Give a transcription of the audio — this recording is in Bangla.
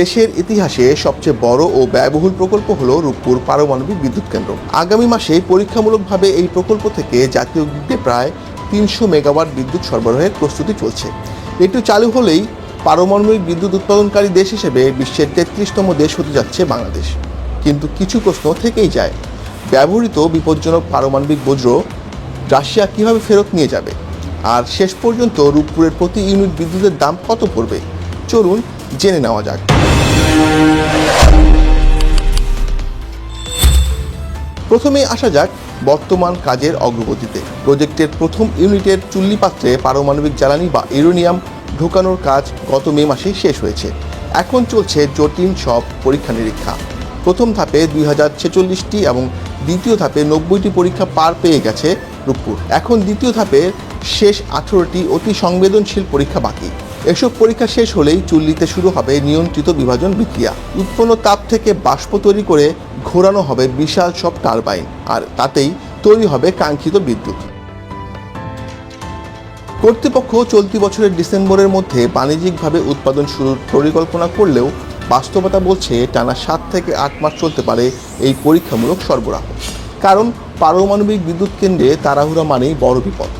দেশের ইতিহাসে সবচেয়ে বড় ও ব্যয়বহুল প্রকল্প হল রূপপুর পারমাণবিক বিদ্যুৎ কেন্দ্র। আগামী মাসে পরীক্ষামূলকভাবে এই প্রকল্প থেকে জাতীয় গ্রিডে প্রায় ৩০০ মেগাওয়াট বিদ্যুৎ সরবরাহের প্রস্তুতি চলছে। এটি চালু হলেই পারমাণবিক বিদ্যুৎ উৎপাদনকারী দেশ হিসেবে বিশ্বের ৩৩তম দেশ হতে যাচ্ছে বাংলাদেশ। কিন্তু কিছু প্রশ্ন থেকেই যায়। ব্যবহৃত বিপজ্জনক পারমাণবিক বজ্র রাশিয়া কীভাবে ফেরত নিয়ে যাবে? আর শেষ পর্যন্ত রূপপুরের প্রতি ইউনিট বিদ্যুতের দাম কত পড়বে? চলুন জেনে নেওয়া যাক। প্রথমে আসা যাক বর্তমান কাজের অগ্রগতিতে। প্রজেক্টের প্রথম ইউনিটের চুল্লি পাত্রে পারমাণবিক জ্বালানি বা ইউরেনিয়াম ঢোকানোর কাজ গত মে মাসে শেষ হয়েছে। এখন চলছে জটিল সব পরীক্ষা নিরীক্ষা। প্রথম ধাপে 2046টি এবং দ্বিতীয় ধাপে 90টি পরীক্ষা পার পেয়ে গেছে রূপপুর। এখন দ্বিতীয় ধাপের শেষ 18টি অতি সংবেদনশীল পরীক্ষা বাকি। এসব পরীক্ষা শেষ হলেই চুল্লিতে শুরু হবে নিয়ন্ত্রিত বিভাজন বিক্রিয়া। উৎপন্ন তাপ থেকে বাষ্প তৈরি করে ঘোরানো হবে বিশাল সব টারবাইন, আর তাতেই তৈরি হবে কাঙ্ক্ষিত বিদ্যুৎ। কর্তৃপক্ষ চলতি বছরের ডিসেম্বরের মধ্যে বাণিজ্যিকভাবে উৎপাদন শুরুর পরিকল্পনা করলেও বাস্তবতা বলছে টানা 7 থেকে 8 মাস চলতে পারে এই পরীক্ষামূলক সরবরাহ। কারণ পারমাণবিক বিদ্যুৎ কেন্দ্রে তাড়াহুড়া মানেই বড় বিপদ।